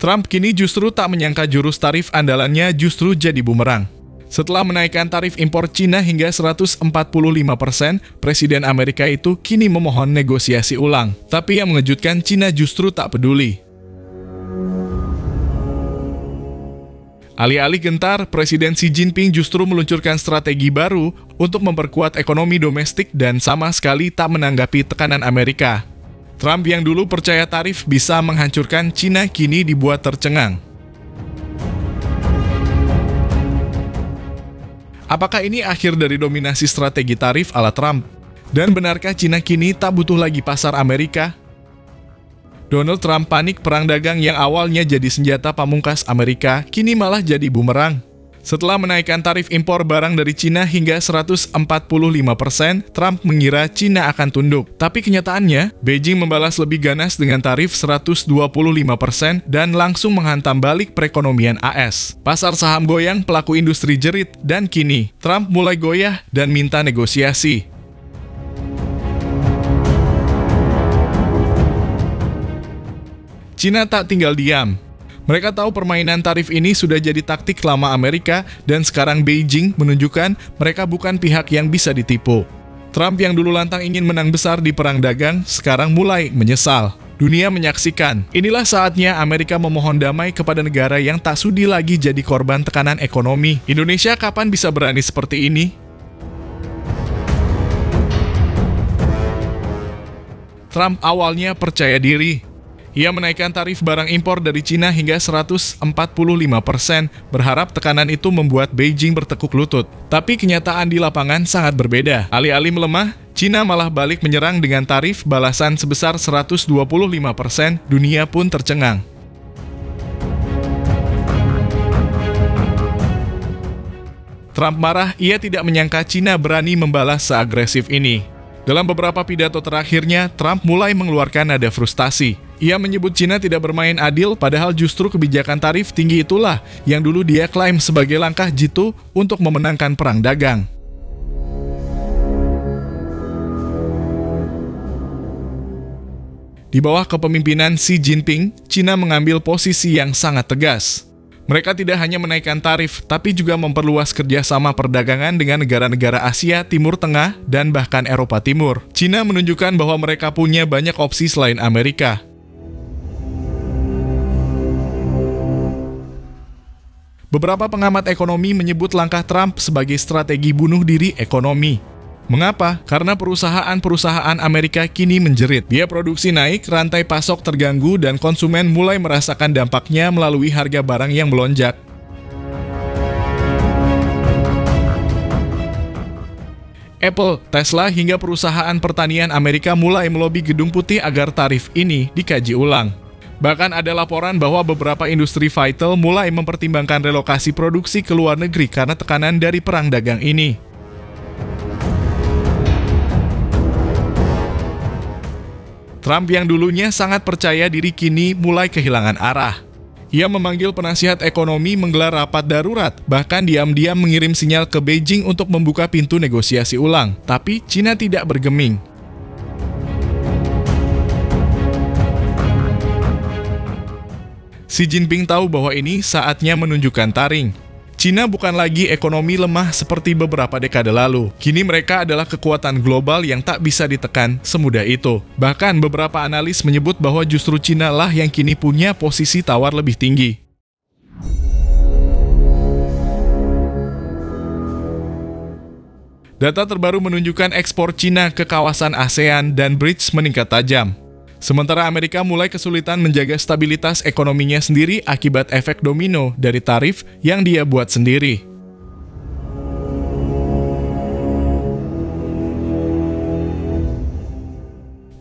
Trump kini justru tak menyangka jurus tarif andalannya justru jadi bumerang. Setelah menaikkan tarif impor Cina hingga 145%, Presiden Amerika itu kini memohon negosiasi ulang. Tapi yang mengejutkan, Cina justru tak peduli. Alih-alih gentar, Presiden Xi Jinping justru meluncurkan strategi baru untuk memperkuat ekonomi domestik dan sama sekali tak menanggapi tekanan Amerika. Trump yang dulu percaya tarif bisa menghancurkan Cina kini dibuat tercengang. Apakah ini akhir dari dominasi strategi tarif ala Trump? Dan benarkah Cina kini tak butuh lagi pasar Amerika? Donald Trump panik perang dagang yang awalnya jadi senjata pamungkas Amerika, kini malah jadi bumerang. Setelah menaikkan tarif impor barang dari Cina hingga 145%, Trump mengira Cina akan tunduk. Tapi kenyataannya, Beijing membalas lebih ganas dengan tarif 125% dan langsung menghantam balik perekonomian AS. Pasar saham goyang, pelaku industri jerit, dan kini Trump mulai goyah dan minta negosiasi. Cina tak tinggal diam. Mereka tahu permainan tarif ini sudah jadi taktik lama Amerika dan sekarang Beijing menunjukkan mereka bukan pihak yang bisa ditipu. Trump yang dulu lantang ingin menang besar di perang dagang, sekarang mulai menyesal. Dunia menyaksikan, inilah saatnya Amerika memohon damai kepada negara yang tak sudi lagi jadi korban tekanan ekonomi. Indonesia kapan bisa berani seperti ini? Trump awalnya percaya diri. Ia menaikkan tarif barang impor dari Cina hingga 145%, berharap tekanan itu membuat Beijing bertekuk lutut. Tapi kenyataan di lapangan sangat berbeda. Alih-alih melemah, Cina malah balik menyerang dengan tarif balasan sebesar 125%, dunia pun tercengang. Trump marah, ia tidak menyangka Cina berani membalas seagresif ini. Dalam beberapa pidato terakhirnya, Trump mulai mengeluarkan nada frustasi. Ia menyebut Cina tidak bermain adil, padahal justru kebijakan tarif tinggi itulah yang dulu dia klaim sebagai langkah jitu untuk memenangkan perang dagang. Di bawah kepemimpinan Xi Jinping, Cina mengambil posisi yang sangat tegas. Mereka tidak hanya menaikkan tarif, tapi juga memperluas kerjasama perdagangan dengan negara-negara Asia, Timur Tengah, dan bahkan Eropa Timur. Cina menunjukkan bahwa mereka punya banyak opsi selain Amerika. Beberapa pengamat ekonomi menyebut langkah Trump sebagai strategi bunuh diri ekonomi. Mengapa? Karena perusahaan-perusahaan Amerika kini menjerit. Biaya produksi naik, rantai pasok terganggu, dan konsumen mulai merasakan dampaknya melalui harga barang yang melonjak. Apple, Tesla, hingga perusahaan pertanian Amerika mulai melobi Gedung Putih agar tarif ini dikaji ulang. Bahkan ada laporan bahwa beberapa industri vital mulai mempertimbangkan relokasi produksi ke luar negeri karena tekanan dari perang dagang ini. Trump yang dulunya sangat percaya diri kini mulai kehilangan arah. Ia memanggil penasihat ekonomi menggelar rapat darurat, bahkan diam-diam mengirim sinyal ke Beijing untuk membuka pintu negosiasi ulang. Tapi Cina tidak bergeming. Xi Jinping tahu bahwa ini saatnya menunjukkan taring. Cina bukan lagi ekonomi lemah seperti beberapa dekade lalu. Kini mereka adalah kekuatan global yang tak bisa ditekan semudah itu. Bahkan beberapa analis menyebut bahwa justru Cina lah yang kini punya posisi tawar lebih tinggi. Data terbaru menunjukkan ekspor Cina ke kawasan ASEAN dan BRICS meningkat tajam. Sementara Amerika mulai kesulitan menjaga stabilitas ekonominya sendiri akibat efek domino dari tarif yang dia buat sendiri.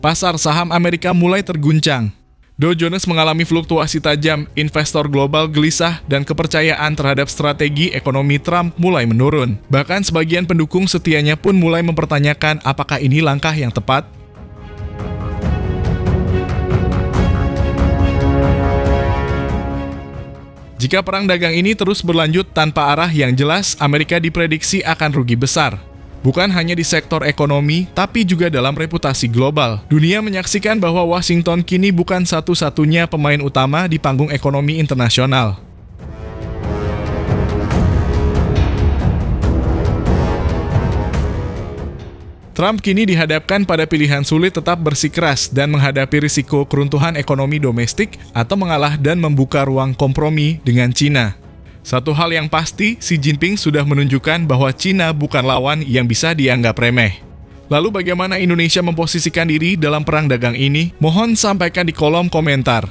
Pasar saham Amerika mulai terguncang. Dow Jones mengalami fluktuasi tajam, investor global gelisah, dan kepercayaan terhadap strategi ekonomi Trump mulai menurun. Bahkan sebagian pendukung setianya pun mulai mempertanyakan apakah ini langkah yang tepat. Jika perang dagang ini terus berlanjut tanpa arah yang jelas, Amerika diprediksi akan rugi besar. Bukan hanya di sektor ekonomi, tapi juga dalam reputasi global. Dunia menyaksikan bahwa Washington kini bukan satu-satunya pemain utama di panggung ekonomi internasional. Trump kini dihadapkan pada pilihan sulit tetap bersikeras dan menghadapi risiko keruntuhan ekonomi domestik atau mengalah dan membuka ruang kompromi dengan Cina. Satu hal yang pasti, Xi Jinping sudah menunjukkan bahwa Cina bukan lawan yang bisa dianggap remeh. Lalu bagaimana Indonesia memposisikan diri dalam perang dagang ini? Mohon sampaikan di kolom komentar.